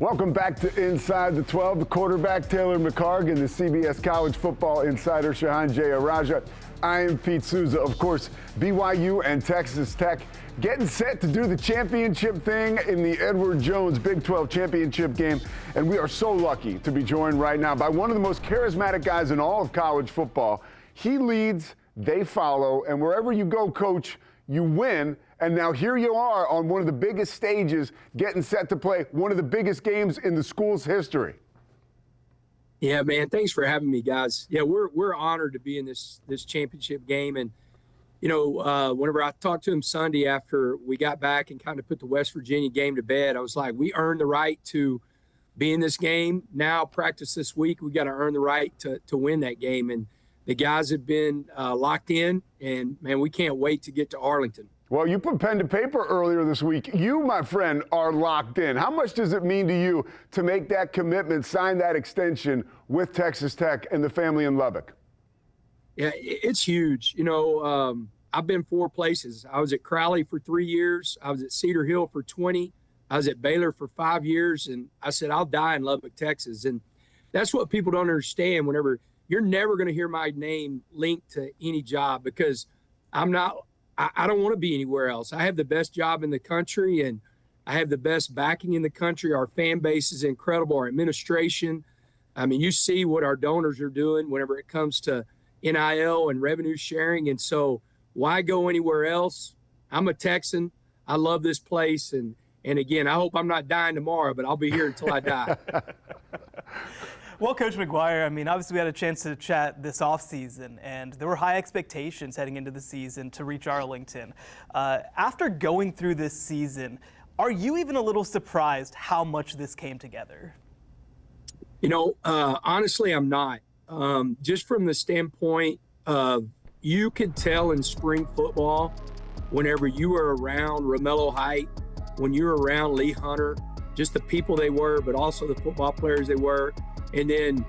Welcome back to Inside the 12. The quarterback, Taylor McGuire, and the CBS College Football Insider, Shahan Jayaraja. I am Pete Souza. Of course, BYU and Texas Tech getting set to do the championship thing in the Edward Jones Big 12 championship game. And we are so lucky to be joined right now by one of the most charismatic guys in all of college football. He leads, they follow, and wherever you go, Coach, you win. And now here you are on one of the biggest stages, getting set to play one of the biggest games in the school's history. Yeah, man. Thanks for having me, guys. Yeah, we're honored to be in this championship game. And, you know, whenever I talked to him Sunday after we got back and kind of put the West Virginia game to bed, I was like, we earned the right to be in this game. Now practice this week. We got to earn the right to win that game. And the guys have been locked in. And, man, we can't wait to get to Arlington. Well, you put pen to paper earlier this week. You, my friend, are locked in. How much does it mean to you to make that commitment, sign that extension with Texas Tech and the family in Lubbock? Yeah, it's huge. You know, I've been 4 places. I was at Crowley for 3 years. I was at Cedar Hill for 20. I was at Baylor for 5 years. And I said, I'll die in Lubbock, Texas. And that's what people don't understand. Whenever you're never going to hear my name linked to any job, because I don't want to be anywhere else. I have the best job in the country, and I have the best backing in the country. Our fan base is incredible. Our administration. I mean, you see what our donors are doing whenever it comes to NIL and revenue sharing. And so why go anywhere else? I'm a Texan. I love this place. And again, I hope I'm not dying tomorrow, but I'll be here until I die. Well, Coach McGuire, I mean, obviously we had a chance to chat this offseason, and there were high expectations heading into the season to reach Arlington. After going through this season, are you even a little surprised how much this came together? You know, honestly, I'm not. Just from the standpoint of, you could tell in spring football, whenever you were around Romello Height, when you were around Lee Hunter, just the people they were, but also the football players they were. And then,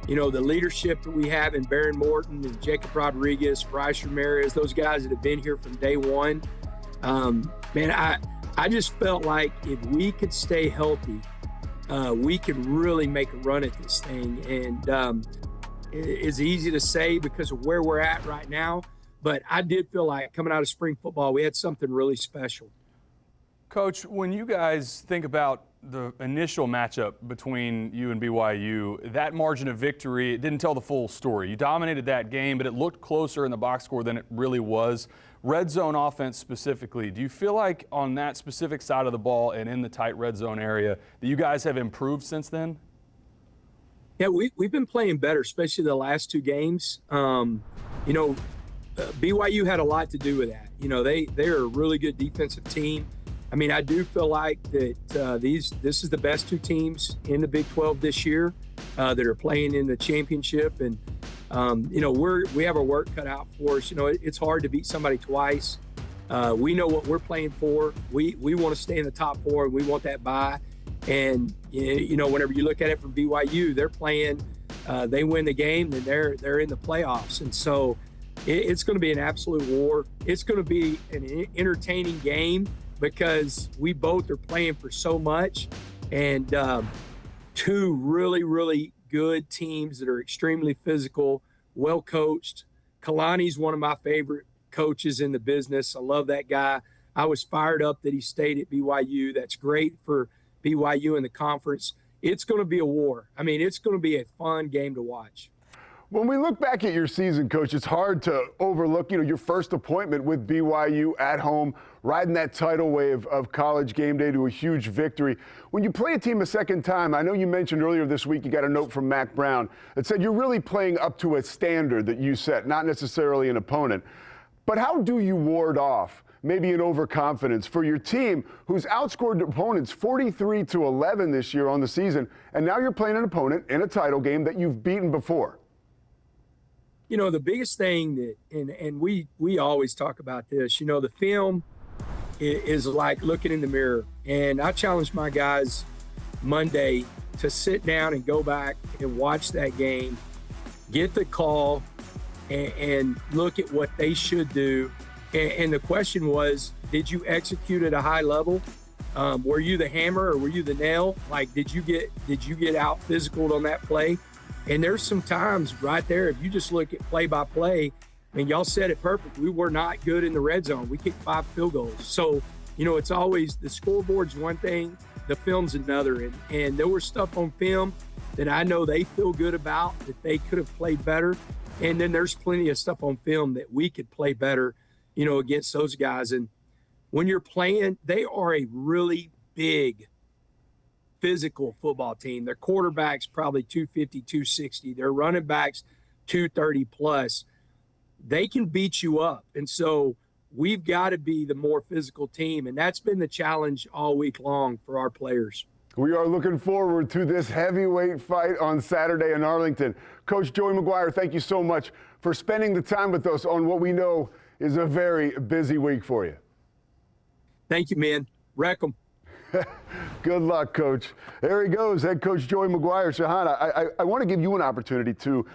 you know, the leadership that we have in Baron Morton and Jacob Rodriguez, Bryce Ramirez, those guys that have been here from day one. Man, I just felt like if we could stay healthy, we could really make a run at this thing. And it's easy to say because of where we're at right now. But I did feel like coming out of spring football, we had something really special. Coach, when you guys think about the initial matchup between you and BYU, that margin of victory, it didn't tell the full story. You dominated that game, but it looked closer in the box score than it really was. Red zone offense specifically, do you feel like on that specific side of the ball and in the tight red zone area that you guys have improved since then? Yeah, we've been playing better, especially the last 2 games. You know, BYU had a lot to do with that. You know, they're a really good defensive team. I mean, I do feel like that this is the best 2 teams in the Big 12 this year that are playing in the championship. And, you know, we have our work cut out for us. You know, it's hard to beat somebody twice. We know what we're playing for. We want to stay in the top 4, and we want that bye. And, you know, whenever you look at it from BYU, they're playing, they win the game, then they're in the playoffs. And so it's going to be an absolute war. It's going to be an entertaining game, because we both are playing for so much, and 2 really, really good teams that are extremely physical, well coached. Kalani's one of my favorite coaches in the business. I love that guy. I was fired up that he stayed at BYU. That's great for BYU in the conference. It's going to be a war. I mean, it's going to be a fun game to watch. When we look back at your season, Coach, it's hard to overlook, you know, your first appointment with BYU at home, riding that tidal wave of College game day to a huge victory. When you play a team a second time, I know you mentioned earlier this week you got a note from Mac Brown that said you're really playing up to a standard that you set, not necessarily an opponent. But how do you ward off maybe an overconfidence for your team who's outscored opponents 43-11 this year on the season, and now you're playing an opponent in a title game that you've beaten before? You know, the biggest thing that, and we always talk about this, you know, the film is like looking in the mirror. And I challenged my guys Monday to sit down and go back and watch that game, get the call, and look at what they should do. And the question was, did you execute at a high level? Were you the hammer or were you the nail? Like, did you get out physical on that play? And there's some times right there, if you just look at play by play, I mean, y'all said it perfect. We were not good in the red zone. We kicked 5 field goals. So, it's always the scoreboard's one thing, the film's another. And there was stuff on film that I know they feel good about, that they could have played better. And then there's plenty of stuff on film that we could play better, against those guys. And when you're playing, they are a really big physical football team. Their quarterback's probably 250, 260. Their running backs 230 plus. They can beat you up. And so we've got to be the more physical team. And that's been the challenge all week long for our players. We are looking forward to this heavyweight fight on Saturday in Arlington. Coach Joey McGuire, thank you so much for spending the time with us on what we know is a very busy week for you. Thank you, man. Wreck 'em. Good luck, Coach. There he goes, head coach Joey McGuire. Shahana, I want to give you an opportunity to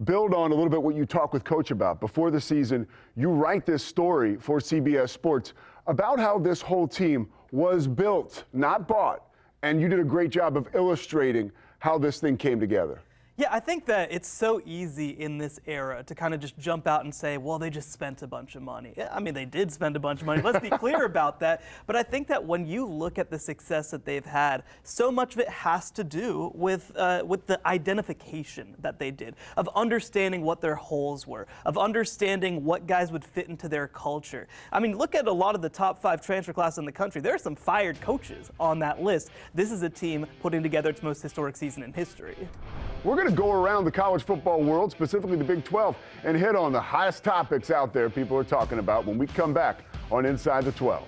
build on a little bit what you talked with Coach about. Before the season, you write this story for CBS Sports about how this whole team was built, not bought. And you did a great job of illustrating how this thing came together. Yeah, I think that it's so easy in this era to kind of just jump out and say, well, they just spent a bunch of money. I mean, they did spend a bunch of money. Let's be clear about that. But I think that when you look at the success that they've had, so much of it has to do with the identification that they did, of understanding what their holes were, of understanding what guys would fit into their culture. I mean, look at a lot of the top 5 transfer classes in the country. There are some fired coaches on that list. This is a team putting together its most historic season in history. We're going to go around the college football world, specifically the Big 12, and hit on the hottest topics out there people are talking about when we come back on Inside the 12.